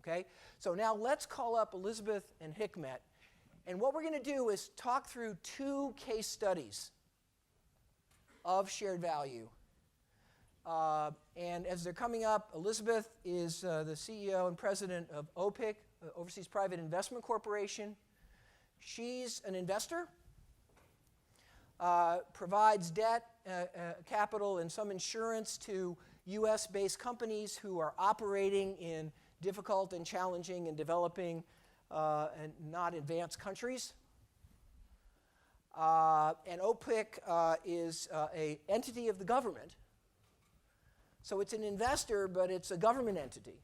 okay? So now let's call up Elizabeth and Hikmet. And what we're going to do is talk through 2 case studies of shared value. And as they're coming up, Elizabeth is the CEO and president of OPIC, Overseas Private Investment Corporation. She's an investor, provides debt, capital, and some insurance to U.S.-based companies who are operating in difficult and challenging and developing and not advanced countries. And OPIC is an entity of the government. So it's an investor, but it's a government entity.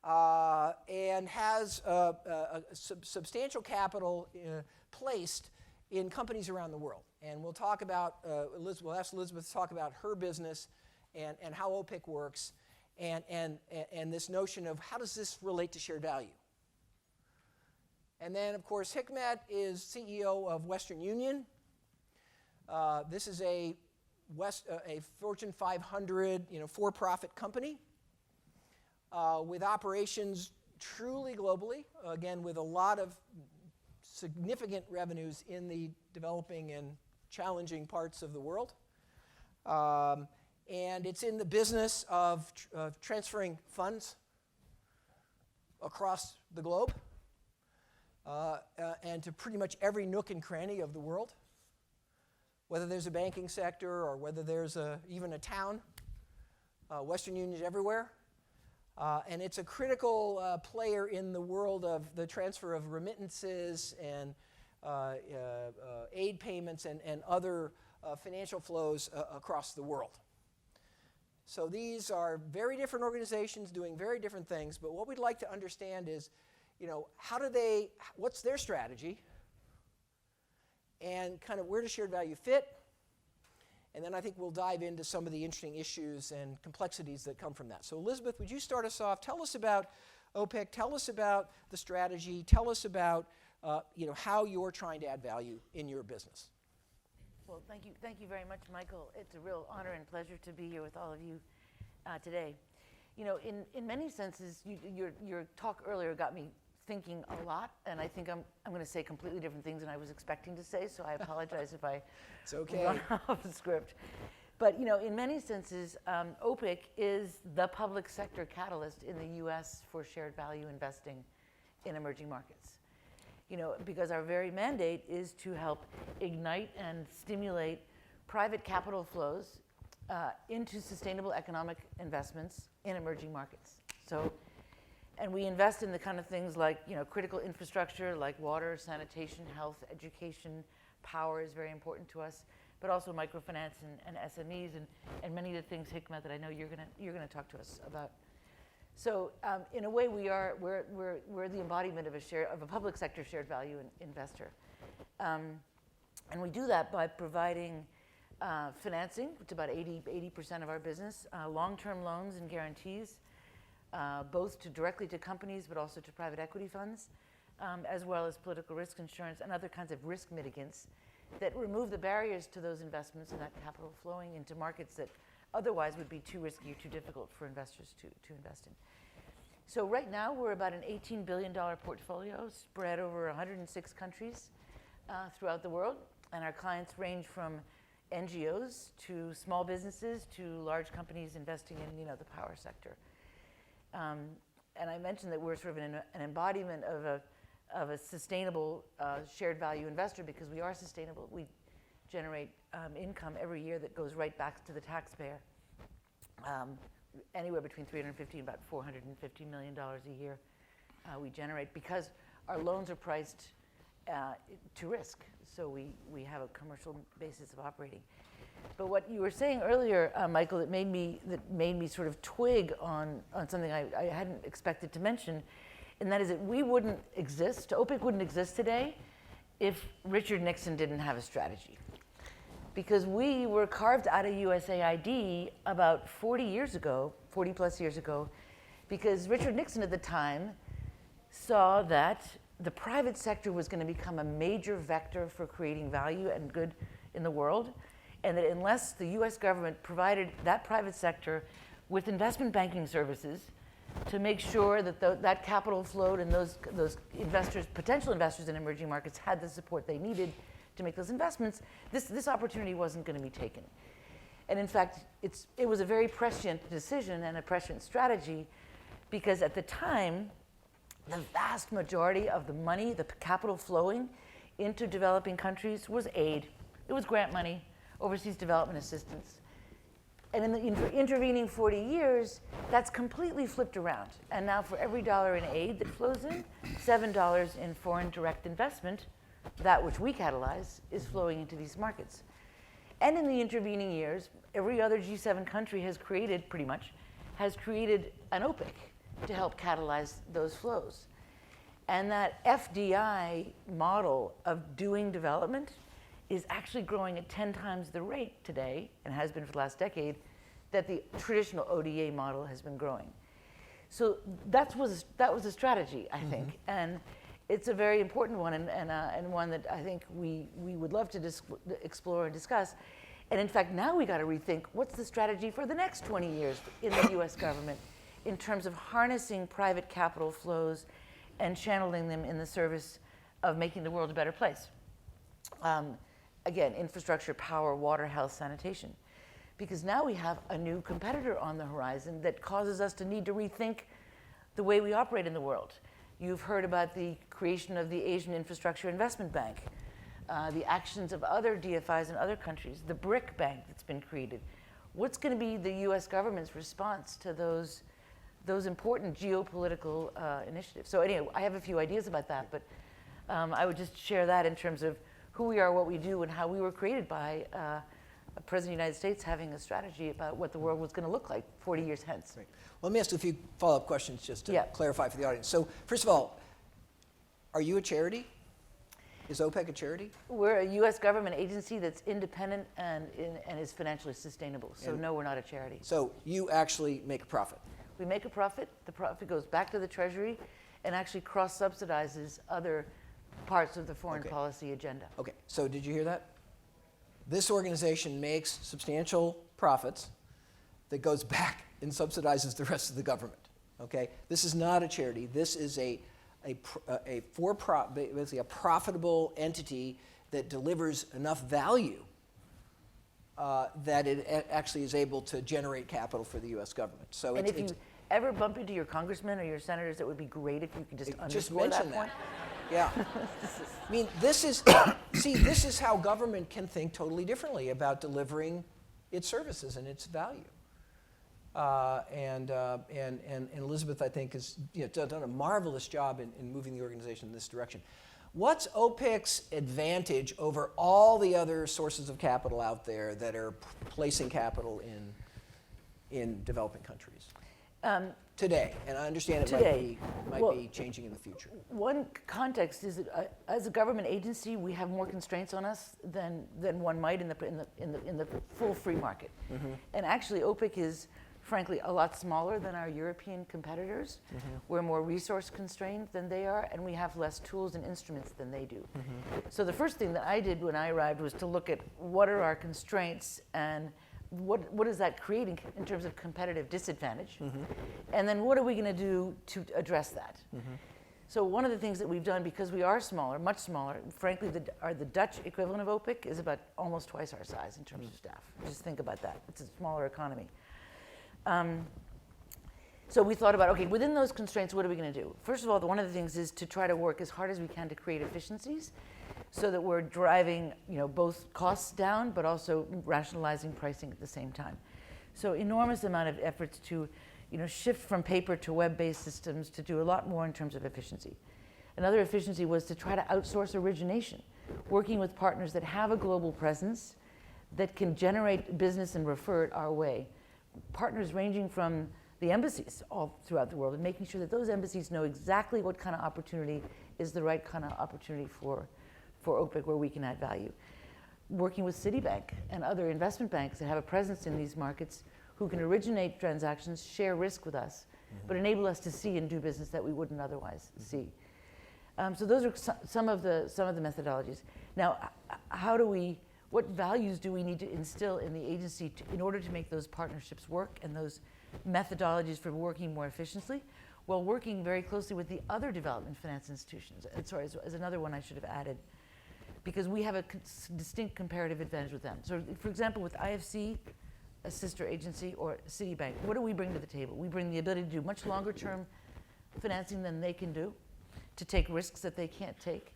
And has substantial capital placed in companies around the world. And we'll talk about, we'll ask Elizabeth to talk about her business and how OPIC works and this notion of how does this relate to shared value. And then, of course, Hikmet is CEO of Western Union. This is a Fortune 500, for-profit company with operations truly globally, again, with a lot of significant revenues in the developing and challenging parts of the world. And it's in the business of transferring funds across the globe and to pretty much every nook and cranny of the world, whether there's a banking sector or whether there's even a town. Western Union is everywhere. And it's a critical player in the world of the transfer of remittances and aid payments and other financial flows across the world. So these are very different organizations doing very different things, but what we'd like to understand is, what's their strategy, and kind of where does shared value fit? And then I think we'll dive into some of the interesting issues and complexities that come from that. So Elizabeth, would you start us off? Tell us about OPIC. Tell us about the strategy. Tell us about how you're trying to add value in your business. Well, thank you very much, Michael. It's a real honor and pleasure to be here with all of you today. In many senses, your talk earlier got me thinking a lot, and I think I'm going to say completely different things than I was expecting to say, so I apologize if I it's okay. run off the script. But in many senses, OPIC is the public sector catalyst in the U.S. for shared value investing in emerging markets. Because our very mandate is to help ignite and stimulate private capital flows into sustainable economic investments in emerging markets. And we invest in the kind of things like, critical infrastructure like water, sanitation, health, education, power is very important to us, but also microfinance and SMEs and many of the things, Hikmet, that I know you're gonna talk to us about. So in a way, we're the embodiment of a public sector shared value investor, and we do that by providing financing, which is about 80% of our business, long-term loans and guarantees, both directly to companies, but also to private equity funds, as well as political risk insurance and other kinds of risk mitigants that remove the barriers to those investments and that capital flowing into markets that otherwise would be too risky or too difficult for investors to invest in. So right now, we're about an $18 billion portfolio spread over 106 countries throughout the world, and our clients range from NGOs to small businesses to large companies investing in the power sector. And I mentioned that we're sort of an embodiment of a sustainable shared value investor because we are sustainable. We generate income every year that goes right back to the taxpayer, anywhere between $350 and about $450 million a year we generate because our loans are priced to risk. So we have a commercial basis of operating. But what you were saying earlier, Michael, that made me sort of twig on something I hadn't expected to mention, and that is that we wouldn't exist, OPIC wouldn't exist today if Richard Nixon didn't have a strategy. Because we were carved out of USAID about 40 plus years ago, because Richard Nixon at the time saw that the private sector was going to become a major vector for creating value and good in the world, and that unless the US government provided that private sector with investment banking services to make sure that that capital flowed and those investors, potential investors in emerging markets, had the support they needed to make those investments, this opportunity wasn't going to be taken. And in fact, it was a very prescient decision and a prescient strategy, because at the time, the vast majority of the money, the capital flowing into developing countries was aid. It was grant money, overseas development assistance. And in the intervening 40 years, that's completely flipped around. And now for every dollar in aid that flows in, $7 in foreign direct investment, that which we catalyze, is flowing into these markets. And in the intervening years, every other G7 country has created, pretty much, has created an OPIC to help catalyze those flows. And that FDI model of doing development is actually growing at 10 times the rate today, and has been for the last decade, that the traditional ODA model has been growing. So that was a strategy, I think. And it's a very important one, and one that I think we would love to explore and discuss. And in fact, now we got to rethink what's the strategy for the next 20 years in the US government in terms of harnessing private capital flows and channeling them in the service of making the world a better place. Again, infrastructure, power, water, health, sanitation. Because now we have a new competitor on the horizon that causes us to need to rethink the way we operate in the world. You've heard about the creation of the Asian Infrastructure Investment Bank, the actions of other DFIs in other countries, the BRIC Bank that's been created. What's going to be the US government's response to those important geopolitical initiatives? So anyway, I have a few ideas about that, but I would just share that in terms of who we are, what we do, and how we were created by a President of the United States having a strategy about what the world was going to look like 40 years hence. Right. Well, let me ask you a few follow-up questions just to clarify for the audience. So first of all, are you a charity? Is OPEC a charity? We're a U.S. government agency that's independent and is financially sustainable. So no, we're not a charity. So you actually make a profit? We make a profit. The profit goes back to the Treasury and actually cross-subsidizes other parts of the foreign policy agenda. Okay, so did you hear that? This organization makes substantial profits that goes back and subsidizes the rest of the government. Okay, this is not a charity. This is basically a profitable entity that delivers enough value that it actually is able to generate capital for the U.S. government. So and if you ever bump into your congressmen or your senators, it would be great if you could just underscore mention that point. Yeah. I mean, this is how government can think totally differently about delivering its services and its value. And Elizabeth, I think, has done a marvelous job in moving the organization in this direction. What's OPIC's advantage over all the other sources of capital out there that are placing capital in developing countries? Today, and I understand it might be changing in the future. One context is that as a government agency, we have more constraints on us than one might in the full free market. And actually, OPIC is, frankly, a lot smaller than our European competitors. We're more resource constrained than they are, and we have less tools and instruments than they do. So the first thing that I did when I arrived was to look at what are our constraints and what is that creating in terms of competitive disadvantage? And then what are we going to do to address that? So one of the things that we've done, because we are smaller, much smaller, frankly, the Dutch equivalent of OPIC is about almost twice our size in terms of staff. Just think about that. It's a smaller economy. So we thought about, okay, within those constraints, what are we going to do? First of all, one of the things is to try to work as hard as we can to create efficiencies so that we're driving both costs down, but also rationalizing pricing at the same time. So enormous amount of efforts to shift from paper to web-based systems to do a lot more in terms of efficiency. Another efficiency was to try to outsource origination, working with partners that have a global presence that can generate business and refer it our way. Partners ranging from the embassies all throughout the world, and making sure that those embassies know exactly what kind of opportunity is the right kind of opportunity for OPIC where we can add value. Working with Citibank and other investment banks that have a presence in these markets who can originate transactions, share risk with us, but enable us to see and do business that we wouldn't otherwise see. So those are some of the methodologies. Now, how do we what values do we need to instill in the agency in order to make those partnerships work and those methodologies for working more efficiently, while working very closely with the other development finance institutions. And sorry, as another one I should have added, because we have a distinct comparative advantage with them. So for example, with IFC, a sister agency, or Citibank, what do we bring to the table? We bring the ability to do much longer term financing than they can do, to take risks that they can't take.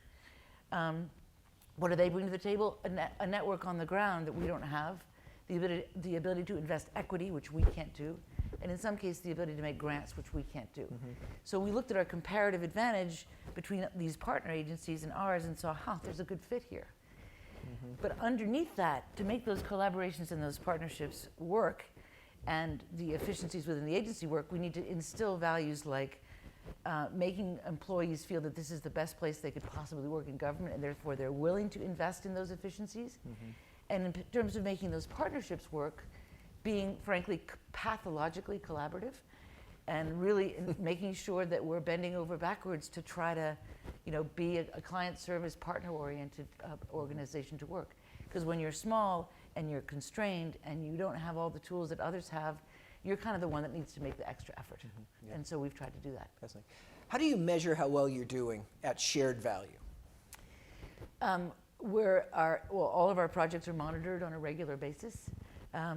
What do they bring to the table? A network on the ground that we don't have, the ability to invest equity, which we can't do, and in some cases the ability to make grants, which we can't do. So we looked at our comparative advantage between these partner agencies and ours and saw, there's a good fit here. But underneath that, to make those collaborations and those partnerships work and the efficiencies within the agency work, we need to instill values like making employees feel that this is the best place they could possibly work in government, and therefore they're willing to invest in those efficiencies. And in terms of making those partnerships work, being frankly pathologically collaborative, and really making sure that we're bending over backwards to try to, be a client service partner-oriented organization to work. Because when you're small and you're constrained and you don't have all the tools that others have, you're kind of the one that needs to make the extra effort. Yeah. And so we've tried to do that. Fascinating. How do you measure how well you're doing at shared value? All of our projects are monitored on a regular basis.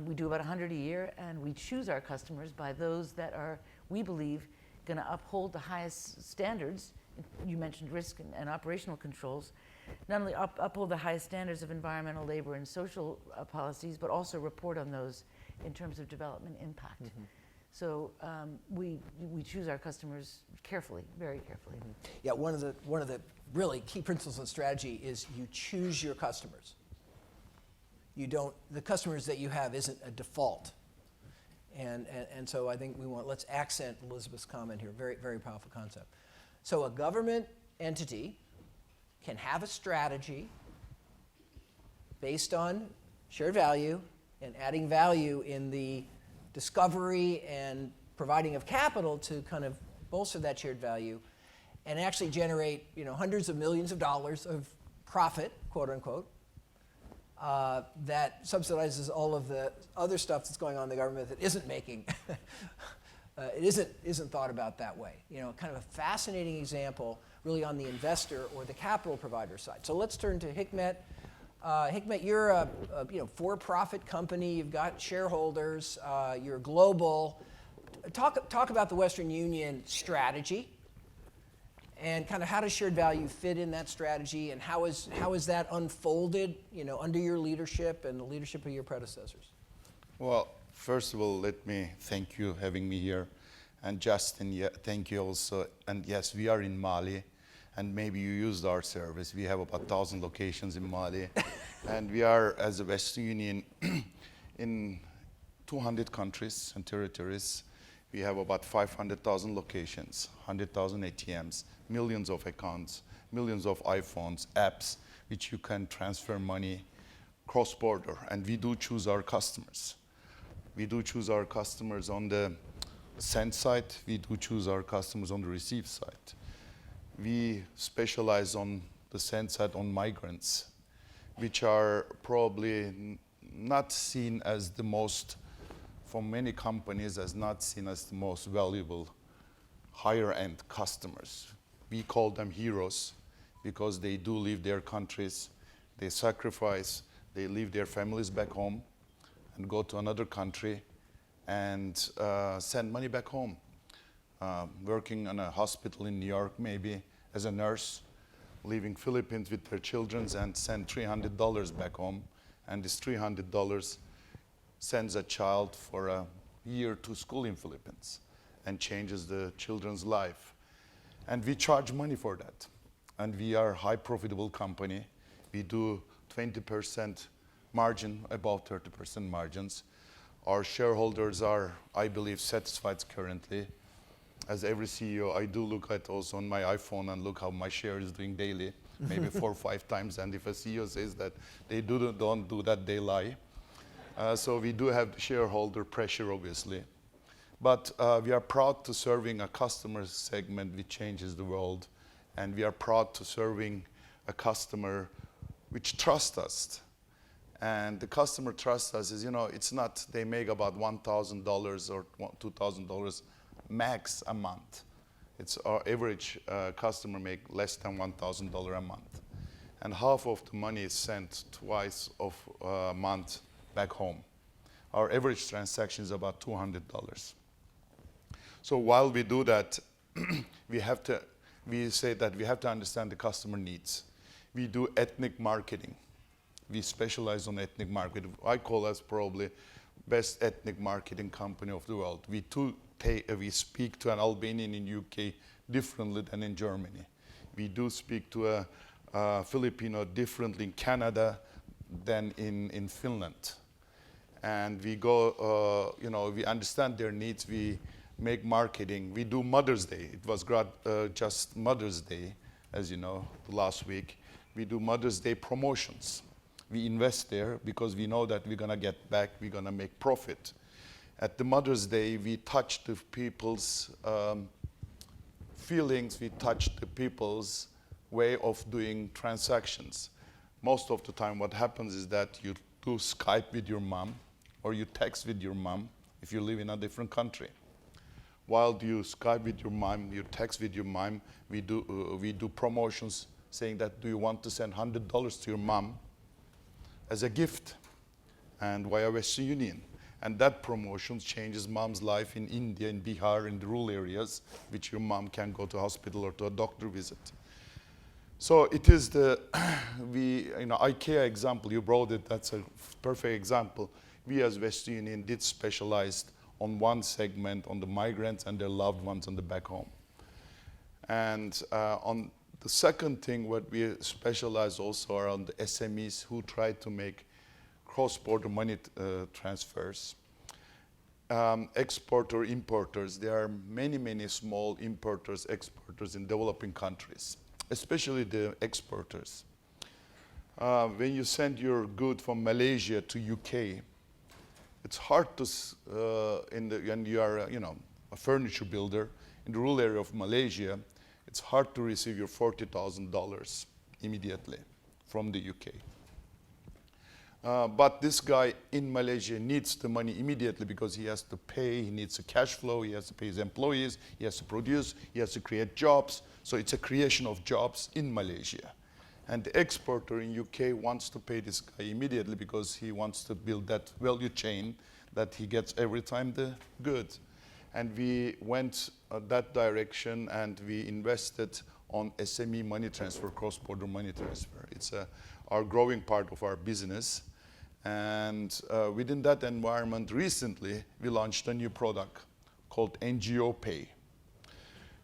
We do about 100 a year, and we choose our customers by those that are, we believe, going to uphold the highest standards. You mentioned risk and operational controls. Not only uphold the highest standards of environmental, labor, and social policies, but also report on those in terms of development impact. So we choose our customers carefully, very carefully. Yeah, one of the really key principles of strategy is you choose your customers. The customers that you have isn't a default. And so I think let's accent Elizabeth's comment here, very, very powerful concept. So a government entity can have a strategy based on shared value and adding value in the discovery and providing of capital to kind of bolster that shared value and actually generate hundreds of millions of dollars of profit, quote unquote, that subsidizes all of the other stuff that's going on in the government that isn't making, it isn't thought about that way. Kind of a fascinating example really on the investor or the capital provider side. So let's turn to Hikmet. Hikmet, you're a for-profit company. You've got shareholders. You're global. Talk about the Western Union strategy and kind of how does shared value fit in that strategy, and how is that unfolded, under your leadership and the leadership of your predecessors? Well, first of all, let me thank you having me here, and Justin, thank you also. And yes, we are in Mali. And maybe you used our service. We have about 1,000 locations in Mali. And we are, as a Western Union, in 200 countries and territories. We have about 500,000 locations, 100,000 ATMs, millions of accounts, millions of iPhones, apps, which you can transfer money cross-border. And we do choose our customers. We do choose our customers on the send side. We do choose our customers on the receive side. We specialize on the send side on migrants, which are probably not seen as the most, for many companies, as not seen as the most valuable higher end customers. We call them heroes because they do leave their countries, they sacrifice, they leave their families back home and go to another country and send money back home. Working in a hospital in New York, maybe as a nurse, leaving Philippines with their children and send $300 back home. And this $300 sends a child for a year to school in Philippines and changes the children's life. And we charge money for that. And we are a high profitable company. We do 20% margin, about 30% margins. Our shareholders are, I believe, satisfied currently. As every CEO, I do look at also on my iPhone and look how my share is doing daily, maybe 4 or 5 times. And if a CEO says that they don't do that, they lie. So we do have shareholder pressure, obviously. But we are proud to serving a customer segment which changes the world. And we are proud to serving a customer which trusts us. And the customer trusts us is, it's not they make about $1,000 or $2,000 max a month. It's our average customer make less than $1,000 a month. And half of the money is sent twice of a month back home. Our average transaction is about $200. So while we do that, we say that we have to understand the customer needs. We do ethnic marketing. We specialize on ethnic marketing. I call us probably best ethnic marketing company of the world. We speak to an Albanian in UK differently than in Germany. We do speak to a Filipino differently in Canada than in Finland. And we go, we understand their needs. We make marketing. We do Mother's Day. It was just Mother's Day, as you know, last week. We do Mother's Day promotions. We invest there because we know that we're going to get back, we're going to make profit. At the Mother's Day, we touch the people's feelings, we touch the people's way of doing transactions. Most of the time what happens is that you do Skype with your mom or you text with your mom if you live in a different country. While you Skype with your mom, you text with your mom, we do promotions saying that, do you want to send $100 to your mom as a gift and via Western Union. And that promotion changes mom's life in India, in Bihar, in the rural areas, which your mom can go to hospital or to a doctor visit. So it is IKEA example, you brought it, that's a perfect example. We as Western Union did specialize on one segment, on the migrants and their loved ones on the back home. And on the second thing, what we specialize also are on the SMEs who try to make cross-border money transfers. Exporter, importers, there are many, many small importers, exporters in developing countries, especially the exporters. When you send your good from Malaysia to UK, it's hard to, when you are a furniture builder in the rural area of Malaysia, it's hard to receive your $40,000 immediately from the UK. But this guy in Malaysia needs the money immediately because he has to pay, he needs a cash flow, he has to pay his employees, he has to produce, he has to create jobs. So it's a creation of jobs in Malaysia. And the exporter in UK wants to pay this guy immediately because he wants to build that value chain that he gets every time the goods. And we went that direction and we invested on SME money transfer, cross-border money transfer. It's our growing part of our business. And within that environment, recently, we launched a new product called NGO Pay.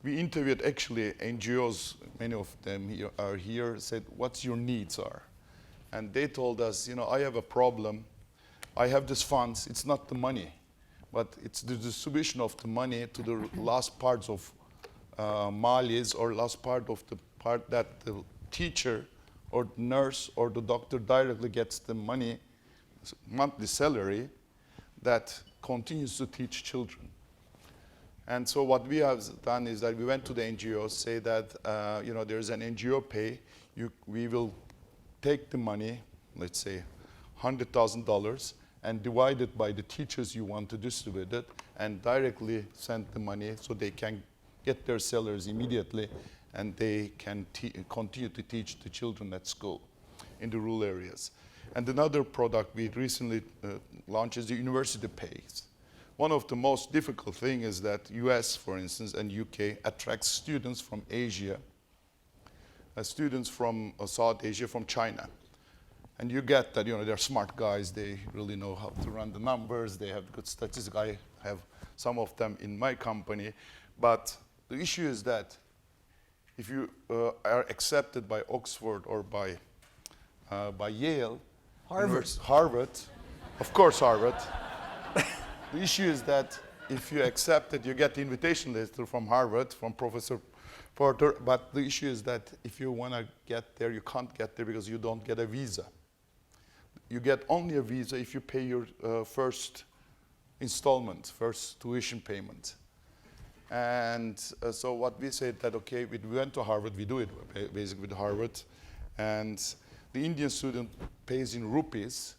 We interviewed actually NGOs, many of them are here, said, what's your needs are? And they told us, I have a problem. I have these funds, it's not the money, but it's the distribution of the money to the last parts of Malis or last part of the part that the teacher or nurse or the doctor directly gets the money, monthly salary, that continues to teach children. And so what we have done is that we went to the NGOs, say that there's an NGO Pay, we will take the money, let's say $100,000, and divide it by the teachers you want to distribute it, and directly send the money so they can get their salaries immediately, and they can continue to teach the children at school in the rural areas. And another product we recently launched is the University Pays. One of the most difficult things is that US, for instance, and UK attracts students from Asia, students from South Asia, from China. And you get that, they're smart guys, they really know how to run the numbers, they have good statistics. I have some of them in my company. But the issue is that if you are accepted by Oxford or by Yale, Harvard, of course Harvard, the issue is that if you accept it, you get the invitation letter from Harvard, from Professor Porter, but the issue is that if you want to get there, you can't get there because you don't get a visa. You get only a visa if you pay your first installment, first tuition payment. And so what we said that, okay, we went to Harvard, we do it basically with Harvard, and the Indian student pays in rupees,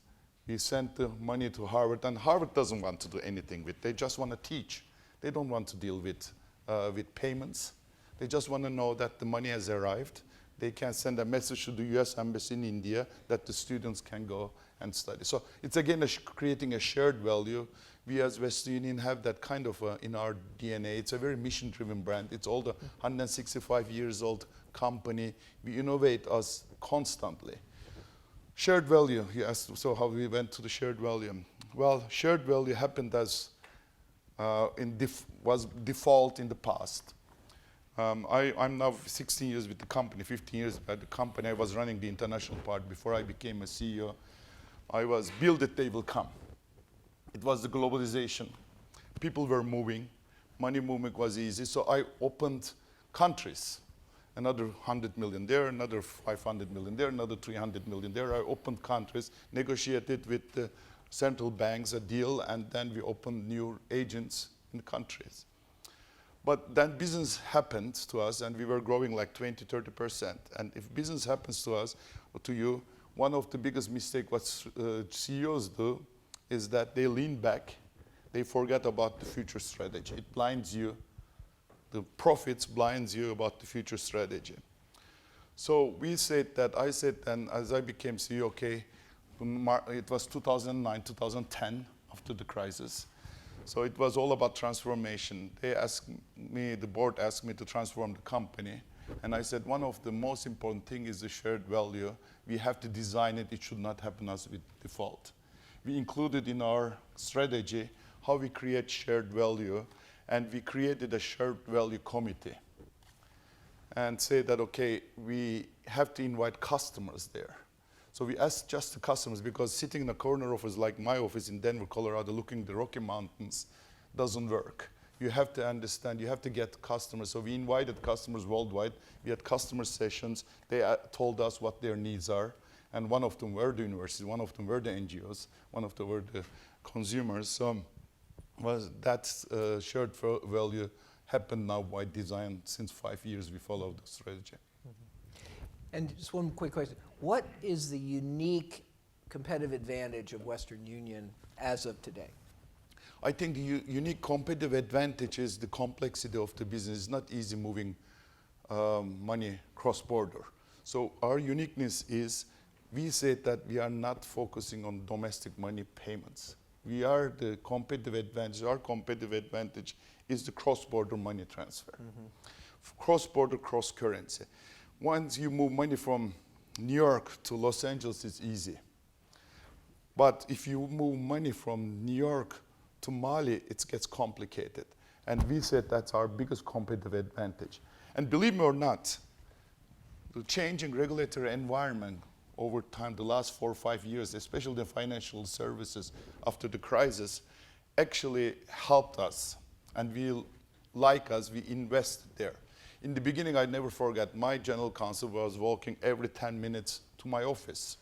We sent the money to Harvard, and Harvard doesn't want to do anything with it. They just want to teach. They don't want to deal with payments. They just want to know that the money has arrived. They can send a message to the US Embassy in India that the students can go and study. So it's again creating a shared value. We as Western Union have that kind of in our DNA. It's a very mission-driven brand. It's all the 165 years old company. We innovate us constantly. Shared value, you asked, so how we went to the shared value. Well, shared value happened as was default in the past. I'm now 16 years with the company, 15 years at the company. I was running the international part before I became a CEO. I was build it, they will come. It was the globalization. People were moving. Money movement was easy. So I opened countries. Another 100 million there, another 500 million there, another 300 million there. I opened countries, negotiated with the central banks a deal, and then we opened new agents in countries. But then business happened to us, and we were growing like 20, 30%. And if business happens to us, or to you, one of the biggest mistakes what CEOs do is that they lean back, they forget about the future strategy. It blinds you. The profits blinds you about the future strategy. So we said that, I said, and as I became CEO, okay, it was 2009, 2010, after the crisis. So it was all about transformation. They asked me, the board asked me to transform the company. And I said, one of the most important things is the shared value. We have to design it. It should not happen as with default. We included in our strategy how we create shared value. And we created a shared value committee and say that, okay, we have to invite customers there. So we asked just the customers, because sitting in a corner office like my office in Denver, Colorado, looking at the Rocky Mountains doesn't work. You have to understand, you have to get customers. So we invited customers worldwide. We had customer sessions. They told us what their needs are. And one of them were the universities, one of them were the NGOs, one of them were the consumers. So was that shared value happened now by design. Since 5 years we follow the strategy. Mm-hmm. And just one quick question. What is the unique competitive advantage of Western Union as of today? I think the unique competitive advantage is the complexity of the business. It's not easy moving money cross-border. So our uniqueness is, we said that we are not focusing on domestic money payments. We are the competitive advantage. Our competitive advantage is the cross-border money transfer. Mm-hmm. Cross-border, cross-currency. Once you move money from New York to Los Angeles, it's easy. But if you move money from New York to Mali, it gets complicated. And we said that's our biggest competitive advantage. And believe me or not, the changing regulatory environment over time, the last 4 or 5 years, especially the financial services after the crisis, actually helped us. And we invested there. In the beginning, I never forget, my general counsel was walking every 10 minutes to my office.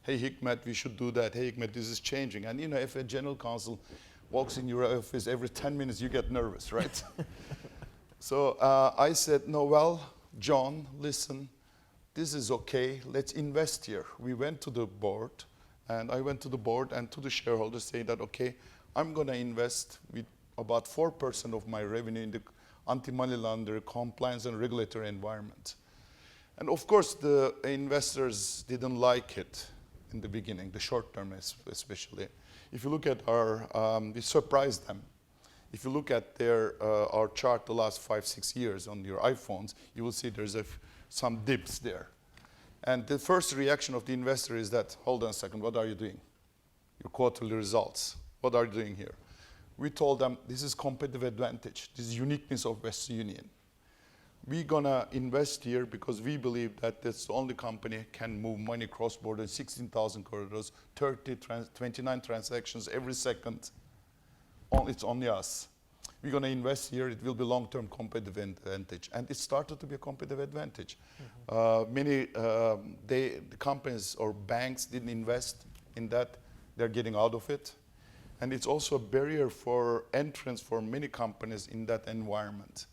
Hey, Hikmet, we should do that. Hey, Hikmet, this is changing. And you know, if a general counsel walks in your office every 10 minutes, you get nervous, right? So I said, no, well, John, listen, this is okay, let's invest here. We went to the board, and I went to the board and to the shareholders saying that, okay, I'm gonna invest with about 4% of my revenue in the anti-money laundering, compliance and regulatory environment. And of course, the investors didn't like it in the beginning, the short term especially. If you look at our, we surprised them. If you look at our chart the last 5, 6 years on your iPhones, you will see there's some dips there. And the first reaction of the investor is that, hold on a second, what are you doing? Your quarterly results, what are you doing here? We told them, this is competitive advantage, this is uniqueness of Western Union. We're gonna invest here because we believe that that's the only company can move money cross-border, 16,000 corridors, 29 transactions every second. It's only us. We're going to invest here. It will be long-term competitive advantage. And it started to be a competitive advantage. Mm-hmm. The companies or banks didn't invest in that. They're getting out of it. And it's also a barrier for entrance for many companies in that environment.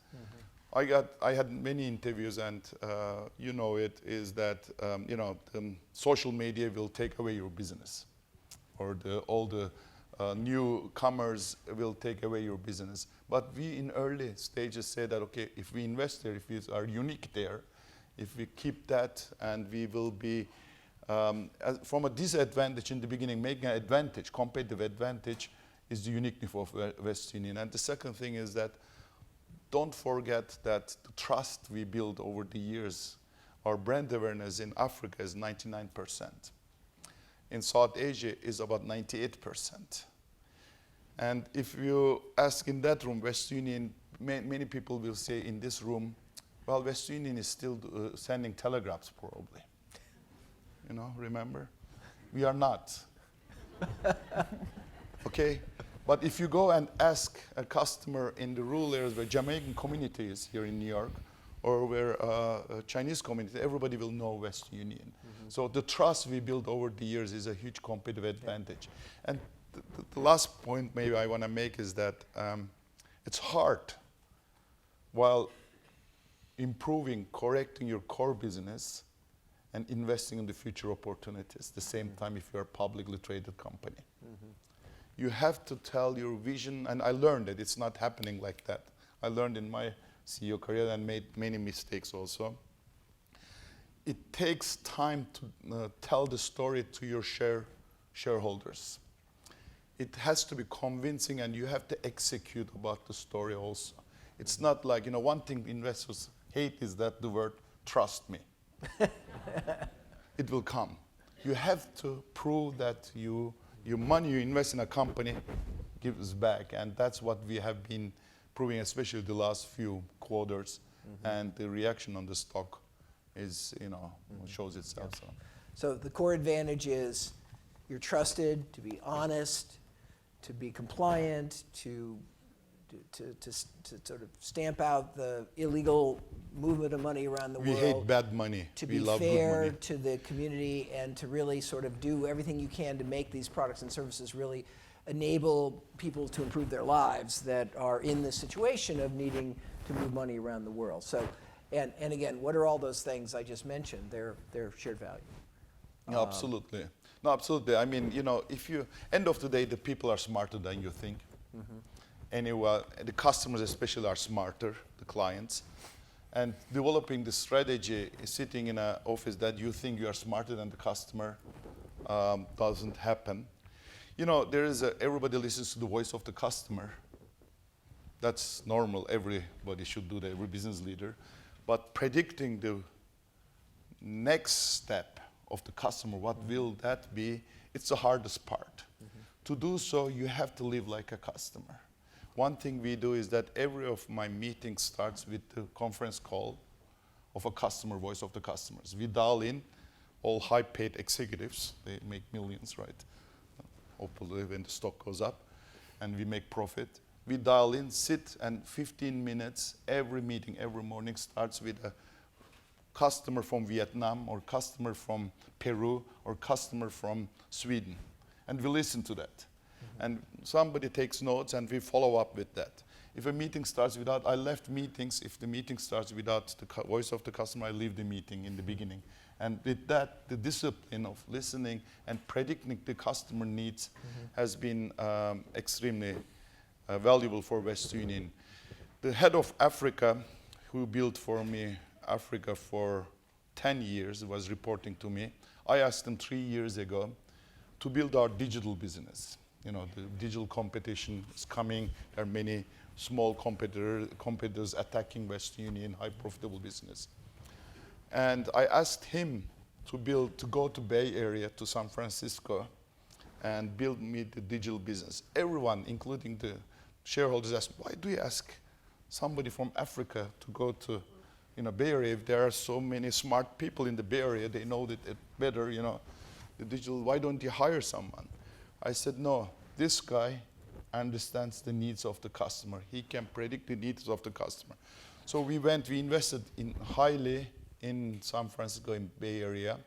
Mm-hmm. I had many interviews, and you know it, is that social media will take away your business. or all the newcomers will take away your business. But we in early stages say that, okay, if we invest there, if we are unique there, if we keep that, and we will be from a disadvantage in the beginning, making an advantage, competitive advantage, is the uniqueness of Western Union. And the second thing is that don't forget that the trust we build over the years, our brand awareness in Africa is 99%. In South Asia is about 98%. And if you ask in that room, Western Union, many people will say in this room, well, Western Union is still sending telegrams probably. You know, remember? We are not. Okay? But if you go and ask a customer in the rural areas where Jamaican community is here in New York, or where a Chinese community, everybody will know Western Union. Mm-hmm. So the trust we built over the years is a huge competitive advantage. Yeah. And the last point maybe I want to make is that it's hard, while improving, correcting your core business and investing in the future opportunities, the same time if you're a publicly traded company. Mm-hmm. You have to tell your vision, and I learned that it's not happening like that. I learned in my CEO career and made many mistakes also. It takes time to tell the story to your shareholders. It has to be convincing, and you have to execute about the story also. It's not like, one thing investors hate is that the word trust me. It will come. You have to prove that your money you invest in a company gives back, and that's what we have been proving, especially the last few quarters. Mm-hmm. And the reaction on the stock is, shows itself. Yeah. So the core advantage is you're trusted to be honest, to be compliant, to sort of stamp out the illegal movement of money around the world. We hate bad money. To we be love fair good money. to the community, and to really sort of do everything you can to make these products and services really enable people to improve their lives that are in this situation of needing to move money around the world. So, and again, what are all those things I just mentioned? They're shared value. No, absolutely. No, absolutely. I mean, if you, end of the day, the people are smarter than you think. Mm-hmm. Anyway, the customers especially are smarter, the clients. And developing the strategy, sitting in an office that you think you are smarter than the customer, doesn't happen. Everybody listens to the voice of the customer. That's normal. Everybody should do that, every business leader. But predicting the next step of the customer, what will that be, it's the hardest part. Mm-hmm. To do so, you have to live like a customer. One thing we do is that every of my meetings starts with the conference call of a customer, voice of the customers. We dial in all high-paid executives. They make millions, right? Hopefully when the stock goes up and we make profit. We dial in, sit, and 15 minutes, every meeting, every morning starts with a customer from Vietnam, or customer from Peru, or customer from Sweden. And we listen to that. Mm-hmm. And somebody takes notes, and we follow up with that. If a meeting starts without, I left meetings, if the meeting starts without the voice of the customer, I leave the meeting in the beginning. And with that, the discipline of listening and predicting the customer needs has been extremely valuable for Western Union. The head of Africa, who built for me Africa for 10 years, was reporting to me. I asked him 3 years ago to build our digital business. The digital competition is coming. There are many small competitors attacking Western Union, high profitable business. And I asked him to go to Bay Area, to San Francisco, and build me the digital business. Everyone, including the shareholders, asked, why do you ask somebody from Africa to go to Bay Area if there are so many smart people in the Bay Area? They know that better, the digital, why don't you hire someone? I said, no, this guy understands the needs of the customer. He can predict the needs of the customer. So we invested highly in San Francisco, in Bay Area.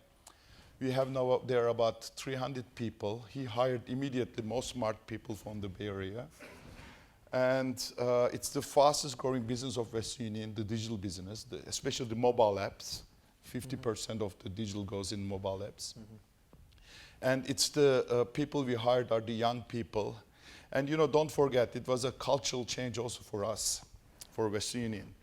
We have now there about 300 people. He hired immediately most smart people from the Bay Area. And it's the fastest growing business of Western Union, the digital business, especially the mobile apps. 50% of the digital goes in mobile apps. Mm-hmm. And it's the people we hired are the young people. And don't forget, it was a cultural change also for us, for Western Union.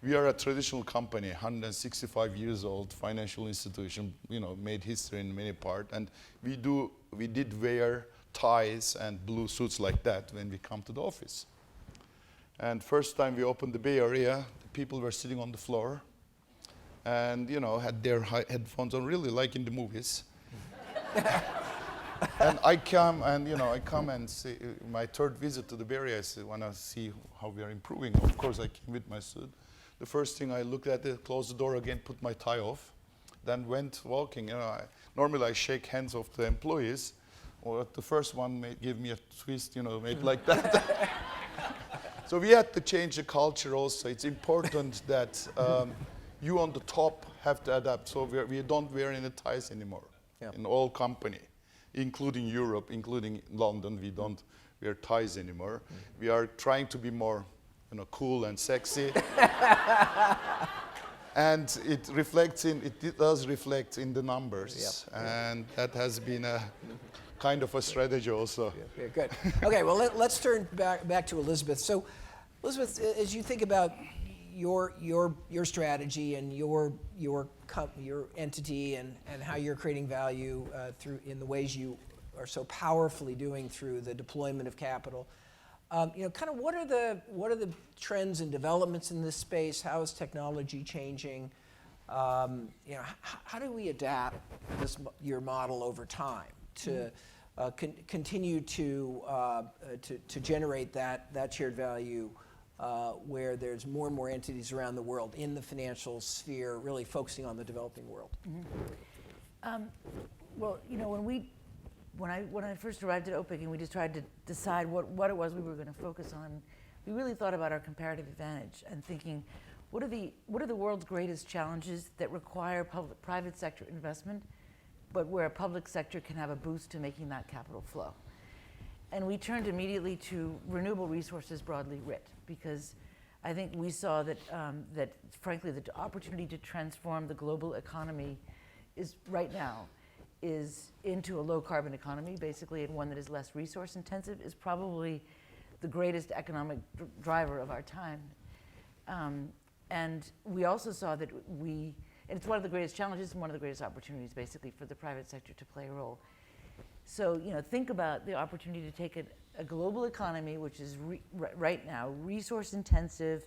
We are a traditional company, 165 years old, financial institution, made history in many parts. And we did wear ties and blue suits like that when we come to the office. And first time we opened the Bay Area, the people were sitting on the floor and, had their headphones on, really like in the movies. And I come and see my third visit to the Bay Area. I want to see how we are improving. Of course, I came with my suit. The first thing I looked at it, closed the door again, put my tie off, then went walking. Normally I shake hands of the employees, or the first one give me a twist, made like that. So we had to change the culture also. It's important that you on the top have to adapt. So we don't wear any ties anymore in all company, including Europe, including London. We don't wear ties anymore. We are trying to be more cool and sexy. And it does reflect in the numbers. And that has been a kind of a strategy also. Yeah, good. Okay, well, let's turn back to Elizabeth. So, Elizabeth, as you think about your strategy and your entity and how you're creating value in the ways you are so powerfully doing through the deployment of capital, kind of what are the trends and developments in this space? How is technology changing? How do we adapt your model over time to continue to generate that shared value where there's more and more entities around the world in the financial sphere, really focusing on the developing world? Well, when I first arrived at OPIC and we just tried to decide what it was we were going to focus on, we really thought about our comparative advantage and thinking, what are the world's greatest challenges that require private sector investment, but where a public sector can have a boost to making that capital flow? And we turned immediately to renewable resources broadly writ, because I think we saw that frankly the opportunity to transform the global economy is right now is into a low carbon economy, basically, and one that is less resource intensive, is probably the greatest economic driver of our time. And we also saw that and it's one of the greatest challenges and one of the greatest opportunities, basically, for the private sector to play a role. So, think about the opportunity to take a global economy, which is right now resource intensive,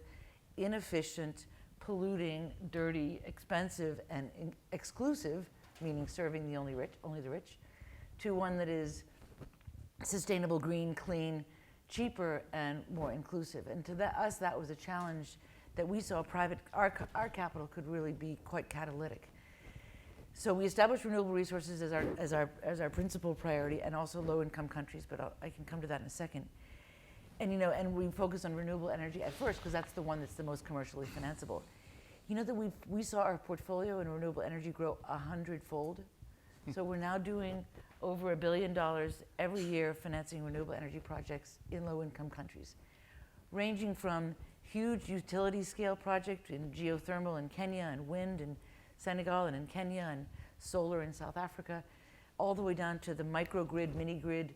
inefficient, polluting, dirty, expensive, and exclusive, meaning serving only the rich, to one that is sustainable, green, clean, cheaper, and more inclusive. And to us, that was a challenge that we saw our capital could really be quite catalytic. So we established renewable resources as our principal priority, and also low-income countries. But I can come to that in a second. And and we focused on renewable energy at first because that's the one that's the most commercially financeable. That we saw our portfolio in renewable energy grow 100-fold. So we're now doing over $1 billion every year financing renewable energy projects in low-income countries, ranging from huge utility scale projects in geothermal in Kenya and wind in Senegal and in Kenya and solar in South Africa, all the way down to the microgrid, mini-grid,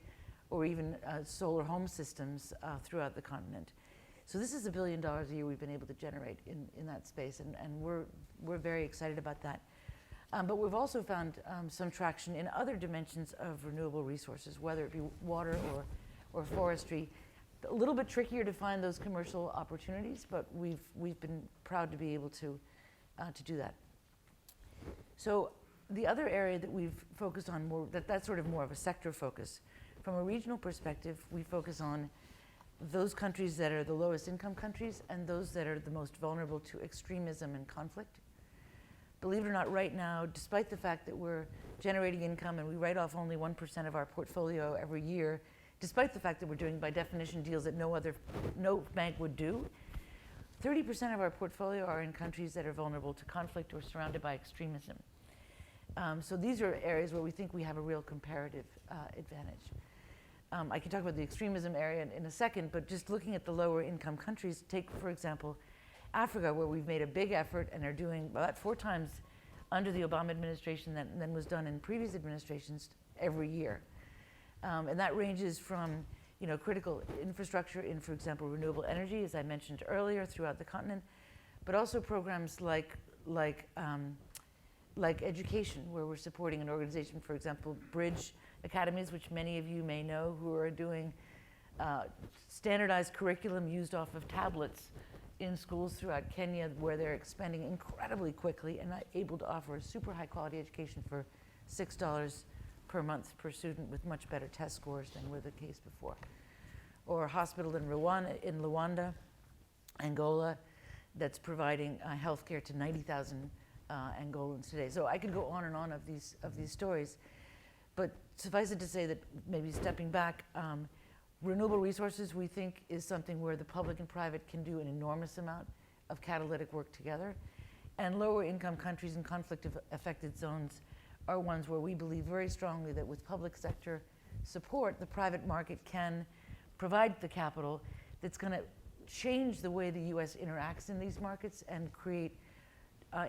or even solar home systems throughout the continent. So this is $1 billion a year we've been able to generate in that space, and we're very excited about that. But we've also found some traction in other dimensions of renewable resources, whether it be water or forestry. A little bit trickier to find those commercial opportunities, but we've been proud to be able to do that. So the other area that we've focused on that's sort of more of a sector focus. From a regional perspective, we focus on those countries that are the lowest income countries and those that are the most vulnerable to extremism and conflict. Believe it or not, right now, despite the fact that we're generating income and we write off only 1% of our portfolio every year, despite the fact that we're doing, by definition, deals that no bank would do, 30% of our portfolio are in countries that are vulnerable to conflict or surrounded by extremism. So these are areas where we think we have a real comparative advantage. I can talk about the extremism area in a second, but just looking at the lower income countries, take, for example, Africa, where we've made a big effort and are doing about 4 times under the Obama administration than was done in previous administrations every year. And that ranges from critical infrastructure in, for example, renewable energy, as I mentioned earlier, throughout the continent, but also programs like education, where we're supporting an organization, for example, Bridge Academies, which many of you may know, who are doing standardized curriculum used off of tablets in schools throughout Kenya, where they're expanding incredibly quickly and are able to offer a super high quality education for $6 per month per student with much better test scores than were the case before. Or a hospital in Luanda, Angola, that's providing health care to 90,000 Angolans today. So I could go on and on of these stories. But suffice it to say that maybe stepping back, renewable resources, we think, is something where the public and private can do an enormous amount of catalytic work together. And lower income countries and conflict-affected zones are ones where we believe very strongly that with public sector support, the private market can provide the capital that's going to change the way the U.S. interacts in these markets and create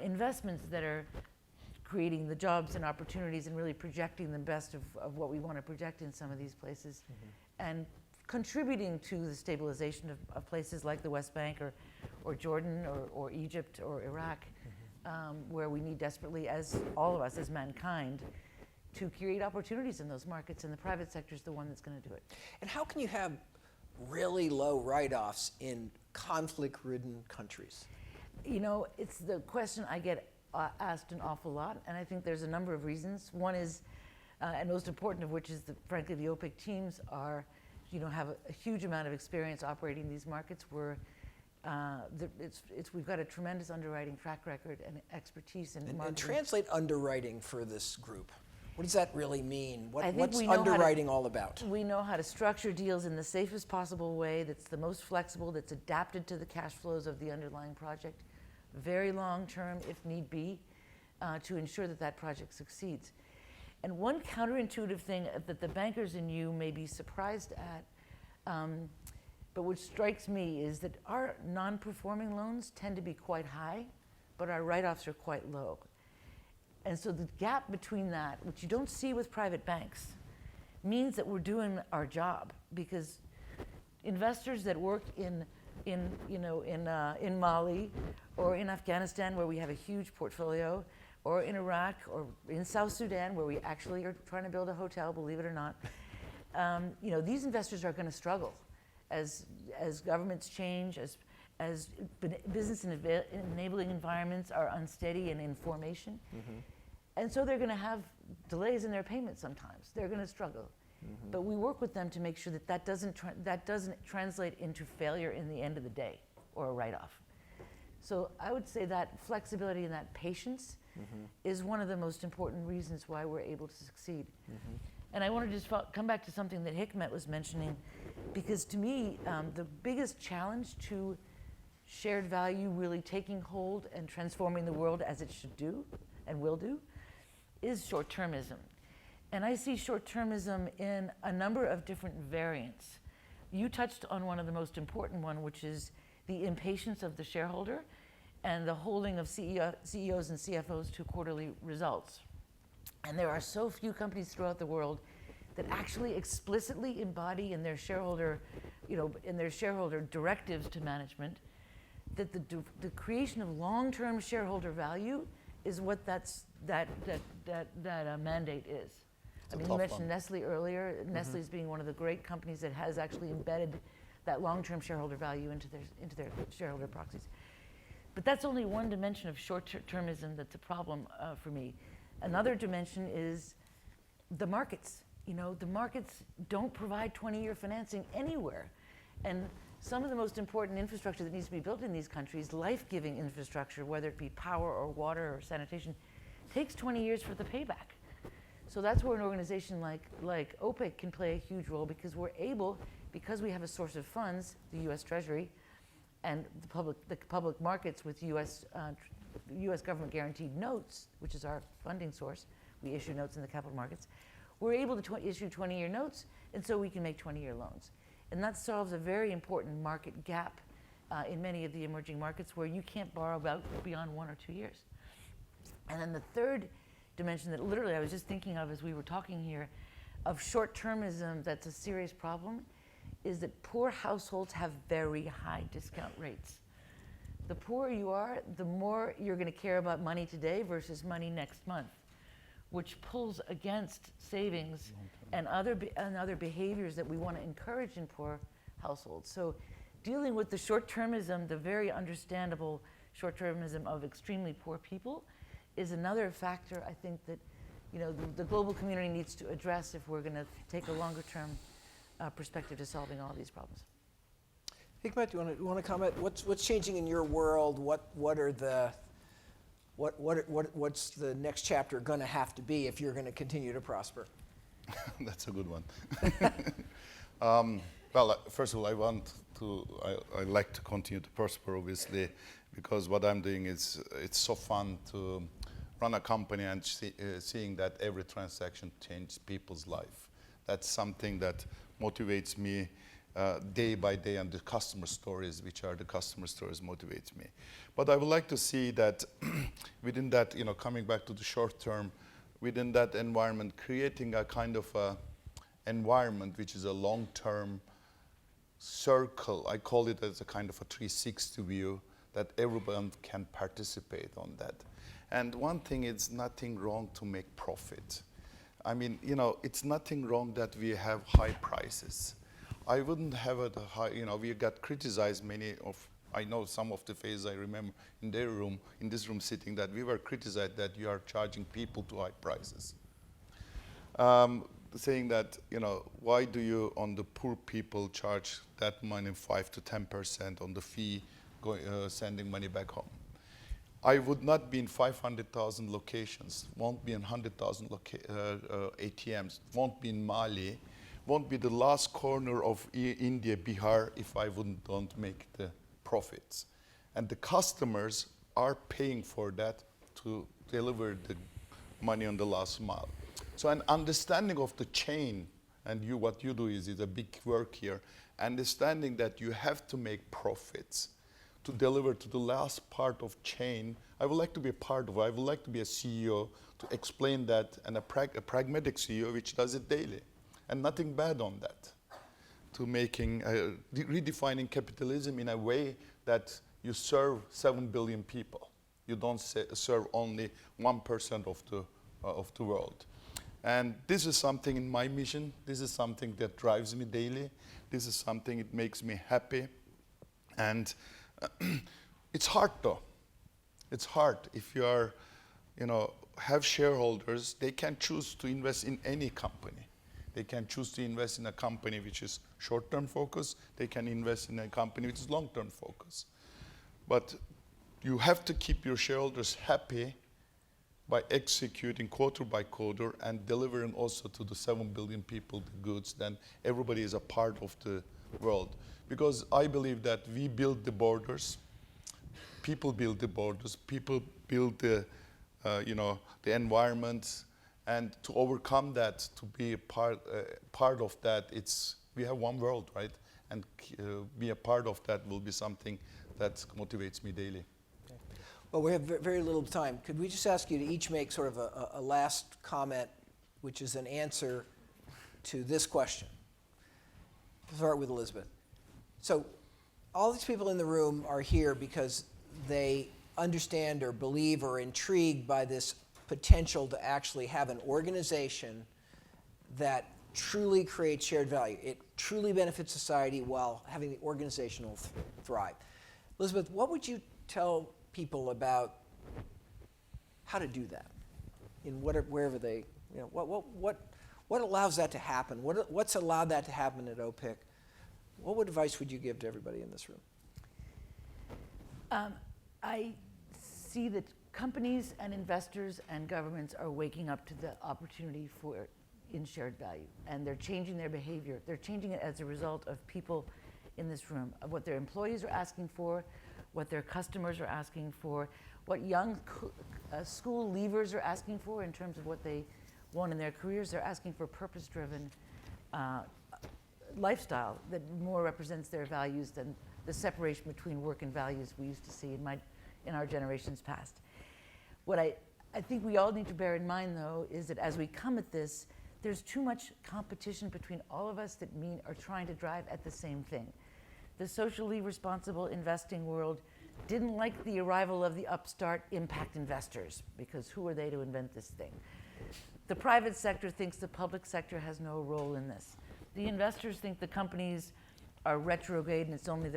investments that are creating the jobs and opportunities and really projecting the best of what we want to project in some of these places, and contributing to the stabilization of places like the West Bank or Jordan or Egypt or Iraq, where we need desperately, as all of us, as mankind, to create opportunities in those markets, and the private sector is the one that's going to do it. And how can you have really low write-offs in conflict-ridden countries? It's the question I get asked an awful lot, and I think there's a number of reasons. One is, and most important of which is that, frankly, the OPIC teams have a huge amount of experience operating these markets. We've got a tremendous underwriting track record and expertise in marketing. And translate underwriting for this group. What does that really mean? What's underwriting all about? We know how to structure deals in the safest possible way, that's the most flexible, that's adapted to the cash flows of the underlying project, very long term if need be, to ensure that project succeeds. And one counterintuitive thing that the bankers in you may be surprised at, but which strikes me, is that our non-performing loans tend to be quite high, but our write-offs are quite low. And so the gap between that, which you don't see with private banks, means that we're doing our job, because investors that work in Mali or in Afghanistan, where we have a huge portfolio, or in Iraq or in South Sudan, where we actually are trying to build a hotel, believe it or not, these investors are going to struggle as governments change, as business enabling environments are unsteady and in formation. And so they're going to have delays in their payments sometimes. They're going to struggle. But we work with them to make sure that doesn't translate into failure in the end of the day or a write-off. So I would say that flexibility and that patience is one of the most important reasons why we're able to succeed. And I want to just come back to something that Hikmet was mentioning, because to me, the biggest challenge to shared value really taking hold and transforming the world as it should do and will do is short-termism. And I see short-termism in a number of different variants. You touched on one of the most important one, which is the impatience of the shareholder and the holding of CEOs and CFOs to quarterly results. And there are so few companies throughout the world that actually explicitly embody in their shareholder directives to management that the creation of long-term shareholder value is what that mandate is. I mean, you mentioned Nestle earlier. Nestle's being one of the great companies that has actually embedded that long-term shareholder value into their shareholder proxies. But that's only one dimension of short-termism that's a problem for me. Another dimension is the markets. The markets don't provide 20-year financing anywhere. And some of the most important infrastructure that needs to be built in these countries, life-giving infrastructure, whether it be power or water or sanitation, takes 20 years for the payback. So that's where an organization like OPIC can play a huge role, because because we have a source of funds, the U.S. Treasury, and the public markets with U.S. government guaranteed notes, which is our funding source. We issue notes in the capital markets. We're able to issue 20-year notes, and so we can make 20-year loans. And that solves a very important market gap in many of the emerging markets where you can't borrow beyond 1 or 2 years. And then the third dimension that literally I was just thinking of as we were talking here, of short-termism that's a serious problem, is that poor households have very high discount rates. The poorer you are, the more you're going to care about money today versus money next month, which pulls against savings and other behaviors that we want to encourage in poor households. So dealing with the short-termism, the very understandable short-termism of extremely poor people, is another factor I think that the global community needs to address if we're going to take a longer-term perspective to solving all these problems. Hikmet, do you want to comment? What's changing in your world? What's the next chapter going to have to be if you're going to continue to prosper? That's a good one. First of all, I like to continue to prosper, obviously, because what I'm doing is it's so fun to run a company and seeing that every transaction changes people's life. That's something that motivates me day by day, and the customer stories, which are the customer stories, motivates me. But I would like to see that within that, coming back to the short term, within that environment, creating a kind of environment which is a long-term circle. I call it as a kind of a 360 view that everyone can participate on that. And one thing, it's nothing wrong to make profit. I mean, it's nothing wrong that we have high prices. I wouldn't have it high, we got criticized I know some of the phases I remember in this room sitting, that we were criticized that you are charging people too high prices. Saying that, why do you, on the poor people, charge that money 5 to 10% on the fee, sending money back home? I would not be in 500,000 locations, won't be in 100,000 ATMs, won't be in Mali, won't be the last corner of India, Bihar, if I don't make the profits. And the customers are paying for that to deliver the money on the last mile. So an understanding of the chain, and what you do is a big work here, understanding that you have to make profits to deliver to the last part of chain. I would like to be a part of it. I would like to be a CEO to explain that, and a pragmatic CEO which does it daily. And nothing bad on that. To making, redefining capitalism in a way that you serve 7 billion people. You don't serve only 1% of the world. And this is something in my mission. This is something that drives me daily. This is something that makes me happy. And it's hard though. It's hard. If you are, have shareholders, they can choose to invest in any company. They can choose to invest in a company which is short-term focus. They can invest in a company which is long-term focus. But you have to keep your shareholders happy by executing quarter by quarter and delivering also to the 7 billion people the goods. Then everybody is a part of the world. Because I believe that we build the borders, people build the borders, people build the, the environment. And to overcome that, to be a part of that, we have one world, right? And be a part of that will be something that motivates me daily. Okay. Well, we have very little time. Could we just ask you to each make sort of a last comment, which is an answer to this question? We'll start with Elizabeth. So all these people in the room are here because they understand or believe or are intrigued by this potential to actually have an organization that truly creates shared value. It truly benefits society while having the organizational thrive. Elizabeth, what would you tell people about how to do that in wherever they, what allows that to happen? What's allowed that to happen at OPIC? What advice would you give to everybody in this room? I see that companies and investors and governments are waking up to the opportunity in shared value, and they're changing their behavior. They're changing it as a result of people in this room, of what their employees are asking for, what their customers are asking for, what young school leavers are asking for in terms of what they want in their careers. They're asking for purpose-driven lifestyle that more represents their values than the separation between work and values we used to see in our generations past. What I think we all need to bear in mind, though, is that as we come at this, there's too much competition between all of us that are trying to drive at the same thing. The socially responsible investing world didn't like the arrival of the upstart impact investors, because who are they to invent this thing? The private sector thinks the public sector has no role in this. The investors think the companies are retrograde and it's only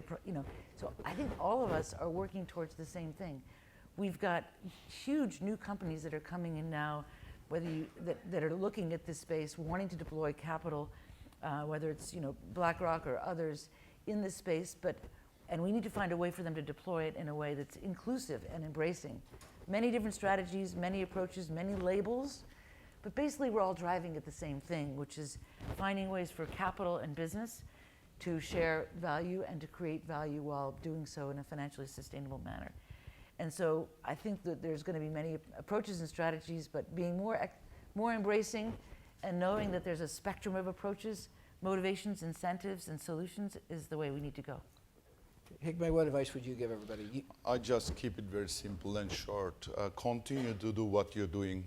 so I think all of us are working towards the same thing. We've got huge new companies that are coming in now, that are looking at this space, wanting to deploy capital, whether it's BlackRock or others in this space, and we need to find a way for them to deploy it in a way that's inclusive and embracing. Many different strategies, many approaches, many labels, but basically we're all driving at the same thing, which is finding ways for capital and business to share value and to create value while doing so in a financially sustainable manner. And so I think that there's going to be many approaches and strategies, but being more embracing and knowing that there's a spectrum of approaches, motivations, incentives, and solutions is the way we need to go. Hikmet, what advice would you give everybody? I just keep it very simple and short. Continue to do what you're doing,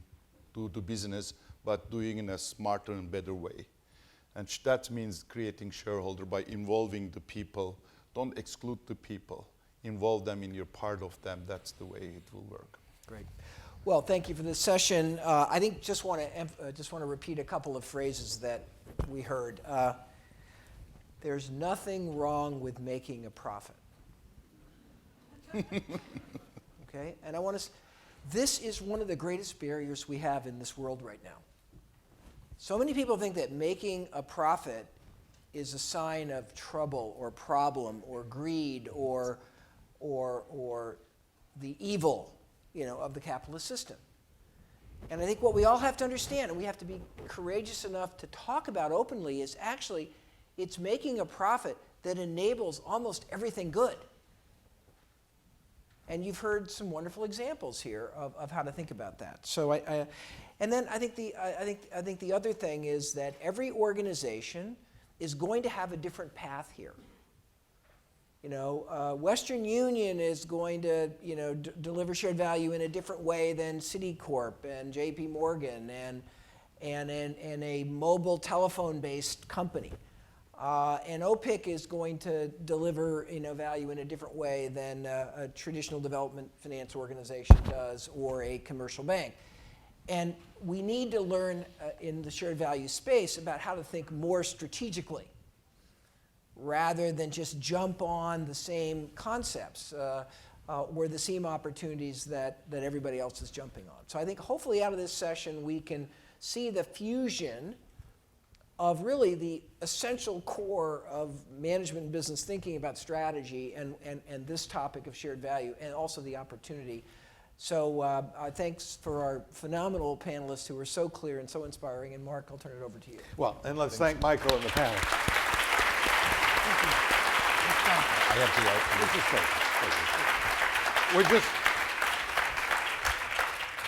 do business, but doing in a smarter and better way. And that means creating shareholder by involving the people. Don't exclude the people. Involve them in your part of them. That's the way it will work. Great. Well, thank you for this session. I think just want to repeat a couple of phrases that we heard. There's nothing wrong with making a profit. Okay, and I want to. This is one of the greatest barriers we have in this world right now. So many people think that making a profit is a sign of trouble or problem or greed or the evil, of the capitalist system. And I think what we all have to understand, and we have to be courageous enough to talk about openly, is actually it's making a profit that enables almost everything good. And you've heard some wonderful examples here of how to think about that. So and then I think the other thing is that every organization is going to have a different path here. Western Union is going to deliver shared value in a different way than Citicorp and J.P. Morgan and a mobile telephone-based company. And OPIC is going to deliver value in a different way than a traditional development finance organization does or a commercial bank. And we need to learn in the shared value space about how to think more strategically rather than just jump on the same concepts or the same opportunities that everybody else is jumping on. So I think hopefully out of this session we can see the fusion of really the essential core of management and business thinking about strategy and this topic of shared value, and also the opportunity. So thanks for our phenomenal panelists who were so clear and so inspiring. And Mark, I'll turn it over to you. Well, and let's thank Michael and the panel. Thank you. I have to. This is great. We're just